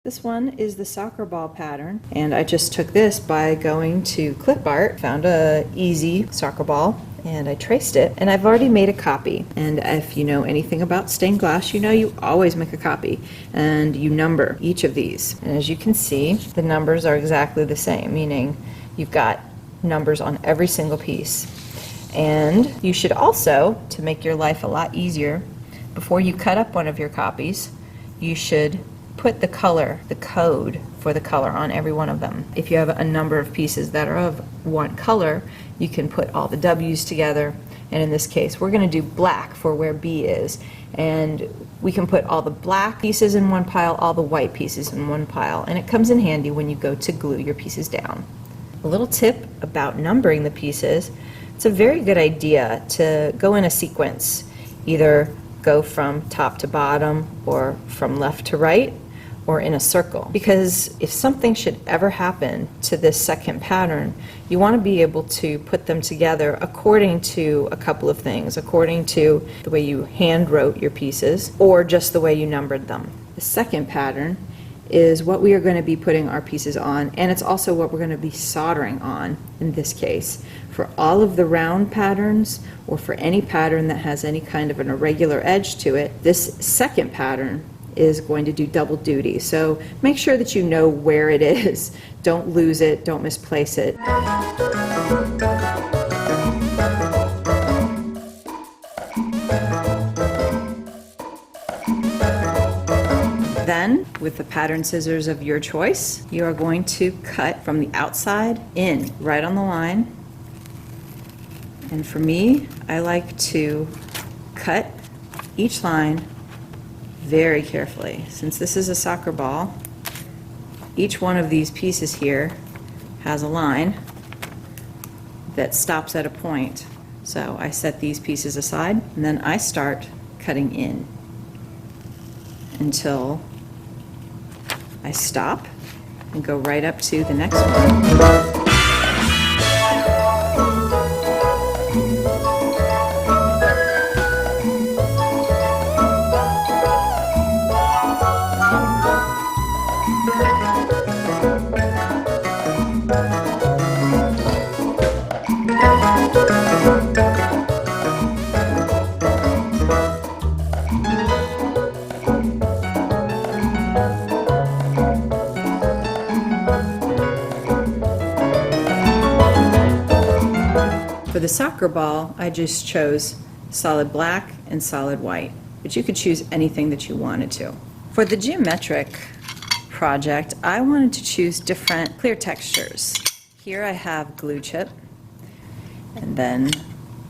This one is the soccer ball pattern, and I just took this by going to clip art, found a easy soccer ball, and I traced it, and I've already made a copy. And if you know anything about stained glass, you know you always make a copy, and you number each of these. And as you can see, the numbers are exactly the same, meaning you've got numbers on every single piece. And you should also, to make your life a lot easier, before you cut up one of your copies, you should put the color, the code for the color on every one of them. If you have a number of pieces that are of one color, you can put all the W's together, and in this case we're going to do black for where B is, and we can put all the black pieces in one pile, all the white pieces in one pile, and it comes in handy when you go to glue your pieces down. A little tip about numbering the pieces: it's a very good idea to go in a sequence, either go from top to bottom or from left to right, or in a circle, because if something should ever happen to this second pattern, you want to be able to put them together according to a couple of things, according to the way you hand wrote your pieces or just the way you numbered them. The second pattern is what we are going to be putting our pieces on, and it's also what we're going to be soldering on in this case. For all of the round patterns, or for any pattern that has any kind of an irregular edge to it, this second pattern is going to do double duty. So make sure that you know where it is. Don't lose it, don't misplace it. Then, with the pattern scissors of your choice, you are going to cut from the outside in, right on the line. And for me, I like to cut each line very carefully. Since this is a soccer ball, each one of these pieces here has a line that stops at a point. So I set these pieces aside, and then I start cutting in until I stop and go right up to the next one. For the soccer ball, I just chose solid black and solid white, but you could choose anything that you wanted to. For the geometric project, I wanted to choose different clear textures. Here I have glue chip, and then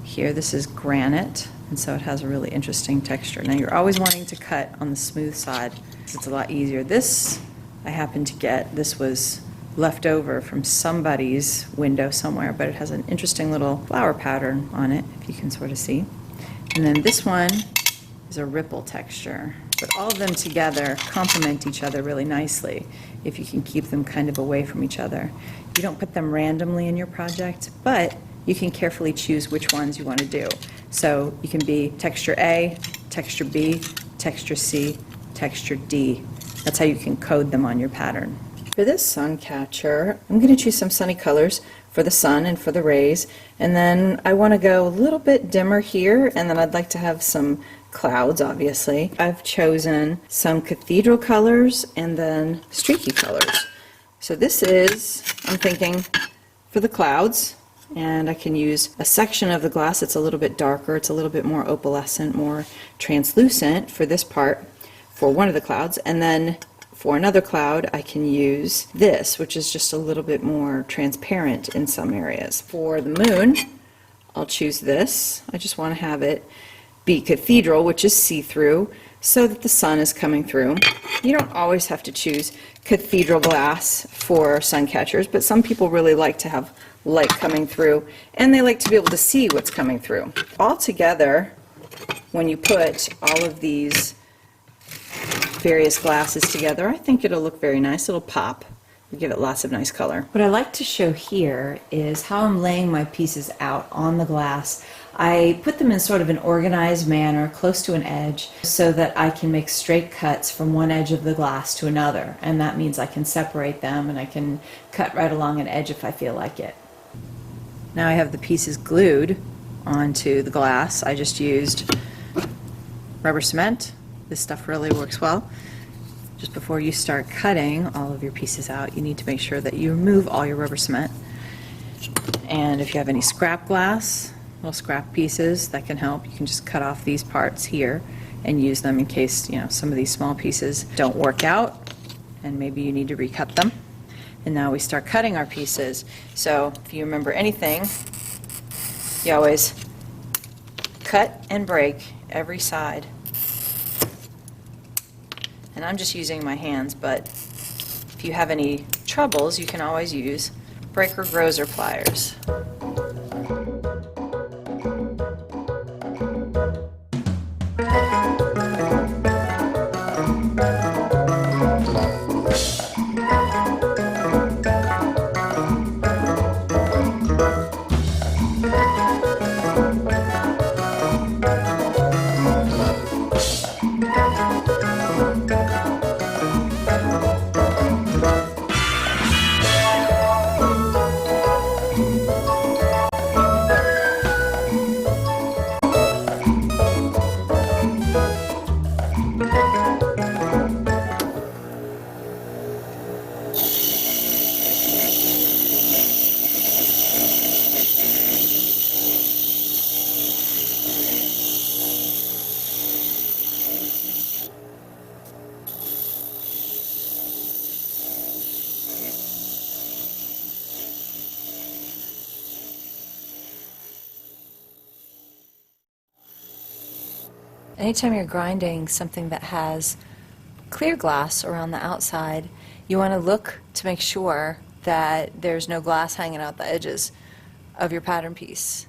here this is granite, and so it has a really interesting texture. Now you're always wanting to cut on the smooth side, it's a lot easier. This I happened to get, this was left over from somebody's window somewhere, but it has an interesting little flower pattern on it, if you can sort of see. And then this one is a ripple texture. But all of them together complement each other really nicely if you can keep them kind of away from each other. You don't put them randomly in your project, but you can carefully choose which ones you want to do. So you can be texture A, texture B, texture C, texture D. That's how you can code them on your pattern. For this sun catcher, I'm going to choose some sunny colors for the sun and for the rays, and then I want to go a little bit dimmer here, and then I'd like to have some clouds, obviously. I've chosen some cathedral colors and then streaky colors. So this is, I'm thinking, for the clouds, and I can use a section of the glass that's a little bit darker, it's a little bit more opalescent, more translucent for this part, for one of the clouds, and then for another cloud, I can use this, which is just a little bit more transparent in some areas. For the moon, I'll choose this. I just want to have it be cathedral, which is see-through, so that the sun is coming through. You don't always have to choose cathedral glass for sun catchers, but some people really like to have light coming through, and they like to be able to see what's coming through. All together, when you put all of these various glasses together, I think it'll look very nice. It'll pop, give it lots of nice color. What I like to show here is how I'm laying my pieces out on the glass. I put them in sort of an organized manner, close to an edge, so that I can make straight cuts from one edge of the glass to another. And that means I can separate them and I can cut right along an edge if I feel like it. Now I have the pieces glued onto the glass. I just used rubber cement. This stuff really works well. Just before you start cutting all of your pieces out, you need to make sure that you remove all your rubber cement. And if you have any scrap glass, little scrap pieces, that can help. You can just cut off these parts here and use them in case, some of these small pieces don't work out and maybe you need to recut them. And now we start cutting our pieces. So if you remember anything, you always cut and break every side. And I'm just using my hands, but if you have any troubles, you can always use breaker grozer pliers. Anytime you're grinding something that has clear glass around the outside, you want to look to make sure that there's no glass hanging out the edges of your pattern piece.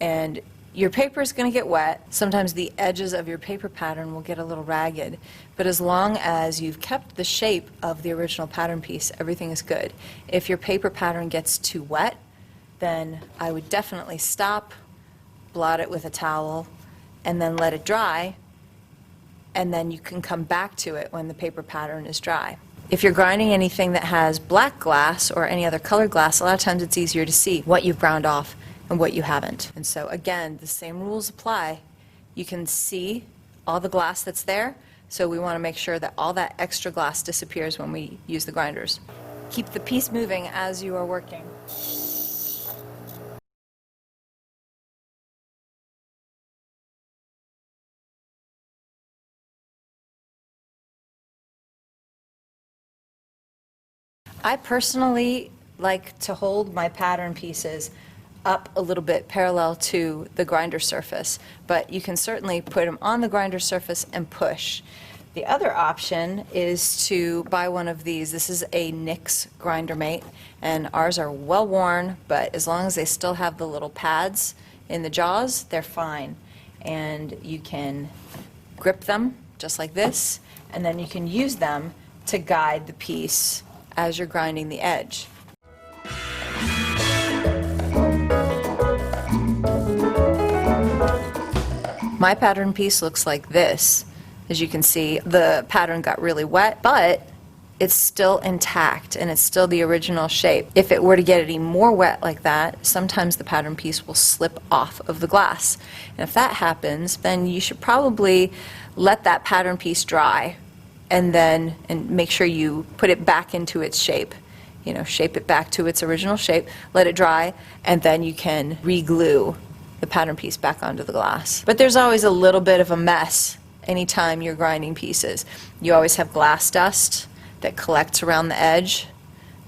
And your paper is going to get wet. Sometimes the edges of your paper pattern will get a little ragged, but as long as you've kept the shape of the original pattern piece, everything is good. If your paper pattern gets too wet, then I would definitely stop, blot it with a towel, and then let it dry, and then you can come back to it when the paper pattern is dry. If you're grinding anything that has black glass or any other colored glass, a lot of times it's easier to see what you've ground off and what you haven't. And so again, the same rules apply. You can see all the glass that's there, so we want to make sure that all that extra glass disappears when we use the grinders. Keep the piece moving as you are working. I personally like to hold my pattern pieces up a little bit parallel to the grinder surface, but you can certainly put them on the grinder surface and push. The other option is to buy one of these. This is a NYX grinder mate, and ours are well worn, but as long as they still have the little pads in the jaws, they're fine. And you can grip them just like this, and then you can use them to guide the piece as you're grinding the edge. My pattern piece looks like this. As you can see, the pattern got really wet, but it's still intact and it's still the original shape. If it were to get any more wet like that, sometimes the pattern piece will slip off of the glass. And if that happens, then you should probably let that pattern piece dry and make sure you put it back into its shape. Shape it back to its original shape, let it dry, and then you can re-glue the pattern piece back onto the glass. But there's always a little bit of a mess anytime you're grinding pieces. You always have glass dust that collects around the edge,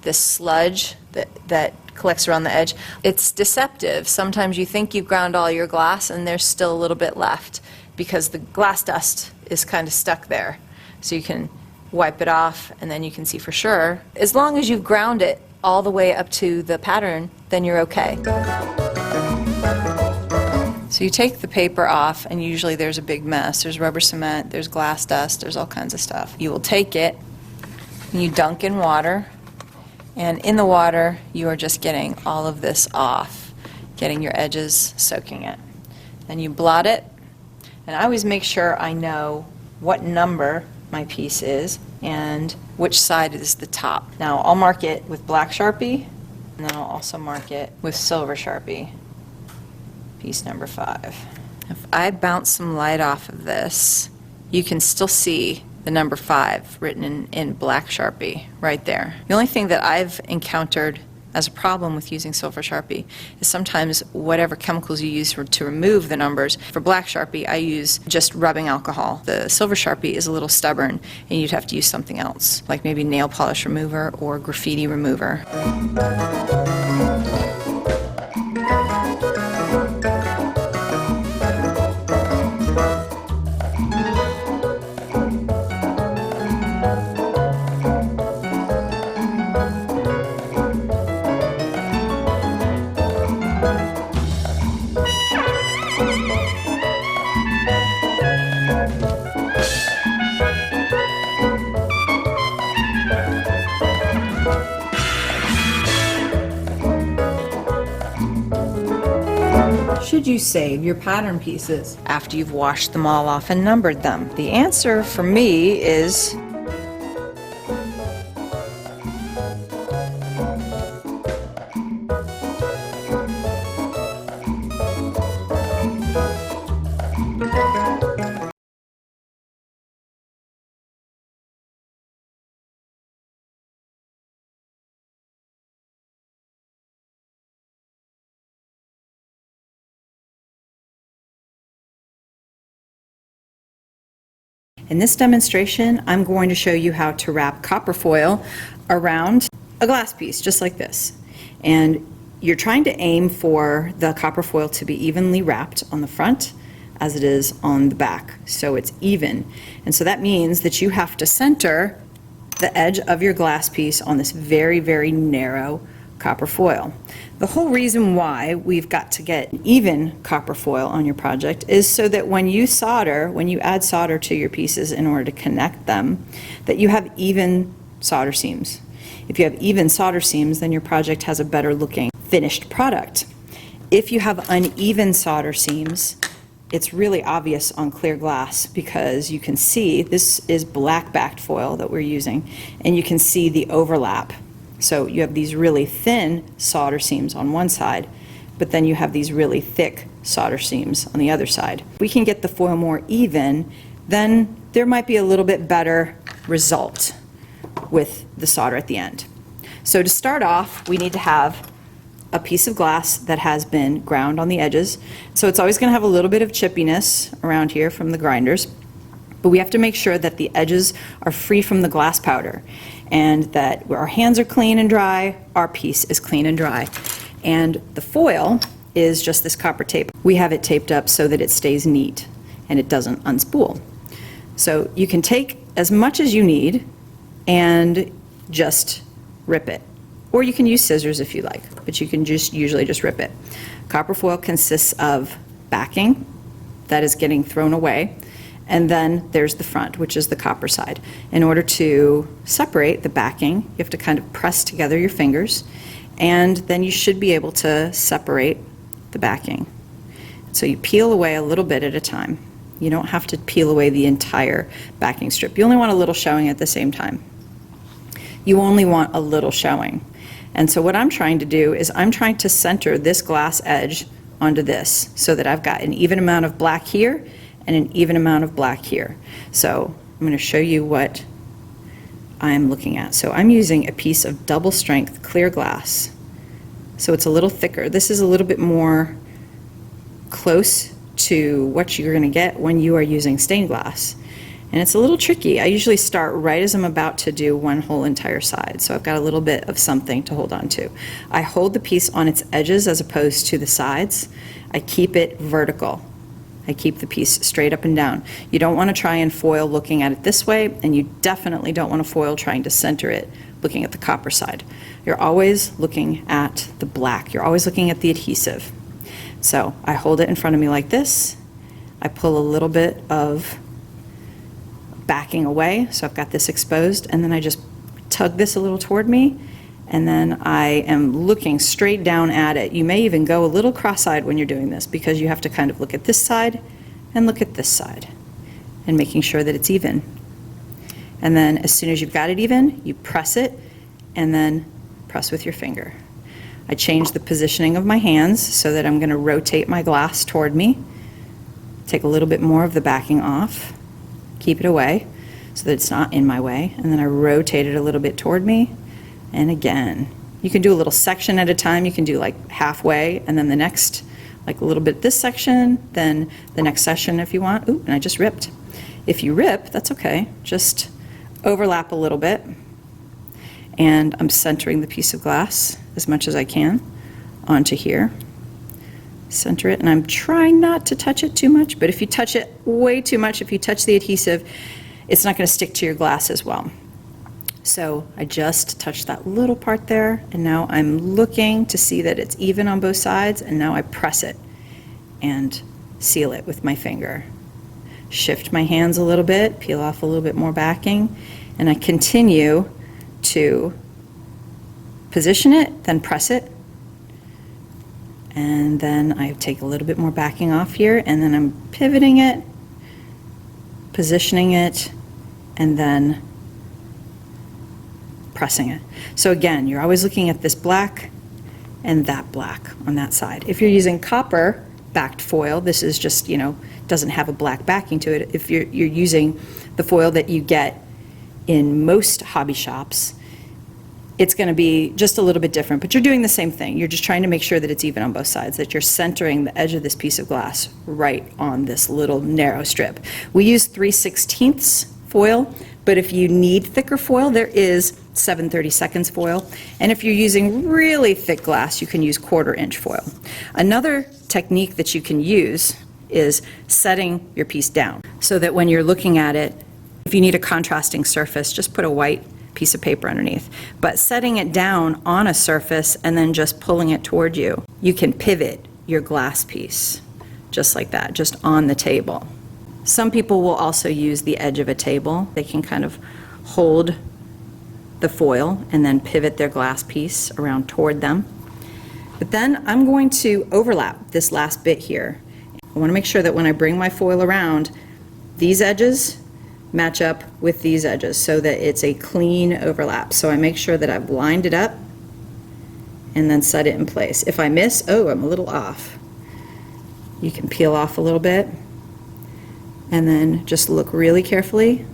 this sludge that collects around the edge. It's deceptive. Sometimes you think you've ground all your glass and there's still a little bit left because the glass dust is kind of stuck there. So you can wipe it off and then you can see for sure. As long as you've ground it all the way up to the pattern, then you're okay. So you take the paper off and usually there's a big mess. There's rubber cement, there's glass dust, there's all kinds of stuff. You will take it and you dunk in water And in the water, you are just getting all of this off, getting your edges soaking it. Then you blot it, and I always make sure I know what number my piece is and which side is the top. Now I'll mark it with black Sharpie, and then I'll also mark it with silver Sharpie, piece number 5. If I bounce some light off of this, you can still see the number 5 written in black Sharpie right there. The only thing that I've encountered as a problem with using silver Sharpie is sometimes whatever chemicals you use to remove the numbers. For black Sharpie, I use just rubbing alcohol. The silver Sharpie is a little stubborn, and you'd have to use something else, like maybe nail polish remover or graffiti remover. Should you save your pattern pieces after you've washed them all off and numbered them? The answer for me is in this demonstration, I'm going to show you how to wrap copper foil around a glass piece, just like this. And you're trying to aim for the copper foil to be evenly wrapped on the front as it is on the back, so it's even. And so that means that you have to center the edge of your glass piece on this very, very narrow copper foil. The whole reason why we've got to get even copper foil on your project is so that when you solder, when you add solder to your pieces in order to connect them, that you have even solder seams. If you have even solder seams, then your project has a better looking finished product. If you have uneven solder seams, it's really obvious on clear glass because you can see this is black backed foil that we're using, and you can see the overlap. So you have these really thin solder seams on one side, but then you have these really thick solder seams on the other side. If we can get the foil more even, then there might be a little bit better result with the solder at the end. So to start off, we need to have a piece of glass that has been ground on the edges. So it's always going to have a little bit of chippiness around here from the grinders, but we have to make sure that the edges are free from the glass powder, and that our hands are clean and dry, our piece is clean and dry. And the foil is just this copper tape. We have it taped up so that it stays neat and it doesn't unspool. So you can take as much as you need and just rip it. Or you can use scissors if you like, but you can usually just rip it. Copper foil consists of backing that is getting thrown away, and then there's the front, which is the copper side. In order to separate the backing, you have to kind of press together your fingers, and then you should be able to separate the backing. So you peel away a little bit at a time. You don't have to peel away the entire backing strip. You only want a little showing at the same time. You only want a little showing. And so what I'm trying to do is I'm trying to center this glass edge onto this so that I've got an even amount of black here and an even amount of black here. So I'm going to show you what I'm looking at. So I'm using a piece of double strength clear glass. So it's a little thicker. This is a little bit more close to what you're going to get when you are using stained glass. And it's a little tricky. I usually start right as I'm about to do one whole entire side. So I've got a little bit of something to hold on to. I hold the piece on its edges as opposed to the sides. I keep it vertical. I keep the piece straight up and down. You don't want to try and foil looking at it this way, and you definitely don't want to foil trying to center it looking at the copper side. You're always looking at the black. You're always looking at the adhesive. So I hold it in front of me like this. I pull a little bit of backing away, so I've got this exposed, and then I just tug this a little toward me, and then I am looking straight down at it. You may even go a little cross-eyed when you're doing this because you have to kind of look at this side and look at this side and making sure that it's even. And then as soon as you've got it even, you press it and then press with your finger. I change the positioning of my hands so that I'm going to rotate my glass toward me. Take a little bit more of the backing off. Keep it away so that it's not in my way. And then I rotate it a little bit toward me. And again, you can do a little section at a time. You can do like halfway and then the next, like a little bit this section, then the next section if you want. Ooh, and I just ripped. If you rip, that's okay. Just overlap a little bit. And I'm centering the piece of glass as much as I can onto here. Center it, and I'm trying not to touch it too much, but if you touch it way too much, if you touch the adhesive, it's not going to stick to your glass as well. So I just touched that little part there, and now I'm looking to see that it's even on both sides, and now I press it and seal it with my finger. Shift my hands a little bit, peel off a little bit more backing, and I continue to position it, then press it, and then I take a little bit more backing off here, and then I'm pivoting it, positioning it, and then pressing it. So again, you're always looking at this black and that black on that side. If you're using copper backed foil, this is just, doesn't have a black backing to it. If you're using the foil that you get in most hobby shops, it's going to be just a little bit different, but you're doing the same thing. You're just trying to make sure that it's even on both sides, that you're centering the edge of this piece of glass right on this little narrow strip. We use 3/16 foil, but if you need thicker foil, there is 7/32 foil. And if you're using really thick glass, you can use 1/4 inch foil. Another technique that you can use is setting your piece down so that when you're looking at it, if you need a contrasting surface, just put a white piece of paper underneath. But setting it down on a surface and then just pulling it toward you, you can pivot your glass piece just like that, just on the table. Some people will also use the edge of a table. They can kind of hold the foil and then pivot their glass piece around toward them. But then I'm going to overlap this last bit here. I want to make sure that when I bring my foil around, these edges match up with these edges so that it's a clean overlap. So I make sure that I've lined it up and then set it in place. If I miss, oh, I'm a little off. You can peel off a little bit and then just look really carefully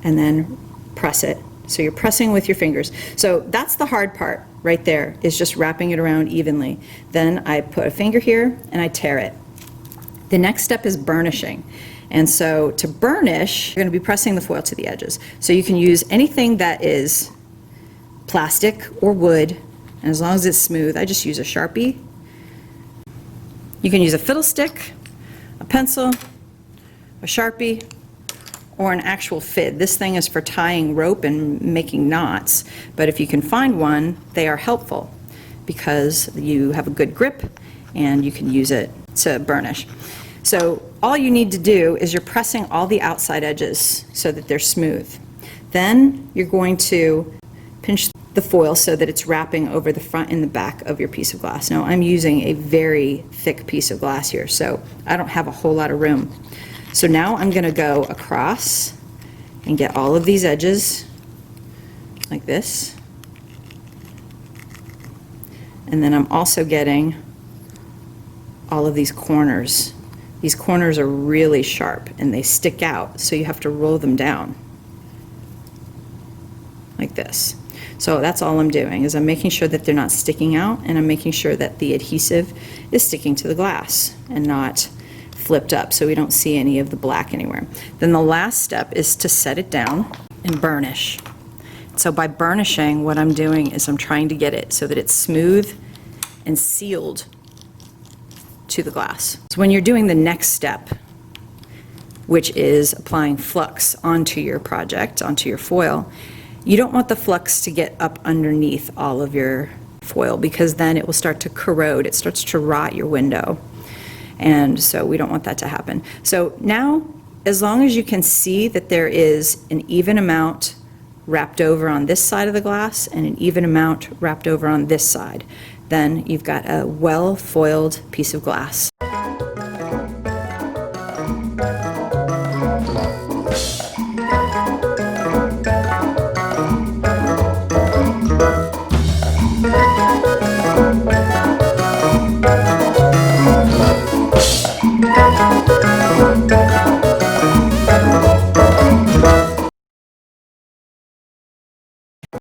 and then press it. So you're pressing with your fingers. So that's the hard part right there, is just wrapping it around evenly. Then I put a finger here and I tear it. The next step is burnishing. And so to burnish, you're going to be pressing the foil to the edges. So you can use anything that is plastic or wood, and as long as it's smooth, I just use a Sharpie. You can use a fiddle stick, a pencil, a Sharpie, or an actual fid. This thing is for tying rope and making knots, but if you can find one, they are helpful because you have a good grip and you can use it to burnish. So all you need to do is you're pressing all the outside edges so that they're smooth. Then you're going to pinch the foil so that it's wrapping over the front and the back of your piece of glass. Now I'm using a very thick piece of glass here, so I don't have a whole lot of room. So now I'm going to go across and get all of these edges like this. And then I'm also getting all of these corners. These corners are really sharp and they stick out, so you have to roll them down like this. So that's all I'm doing, is I'm making sure that they're not sticking out, and I'm making sure that the adhesive is sticking to the glass and not flipped up so we don't see any of the black anywhere. Then the last step is to set it down and burnish. So by burnishing, what I'm doing is I'm trying to get it so that it's smooth and sealed to the glass. So when you're doing the next step, which is applying flux onto your project, onto your foil, you don't want the flux to get up underneath all of your foil, because then it will start to corrode. It starts to rot your window. And so we don't want that to happen. So now, as long as you can see that there is an even amount wrapped over on this side of the glass and an even amount wrapped over on this side. Then you've got a well-foiled piece of glass.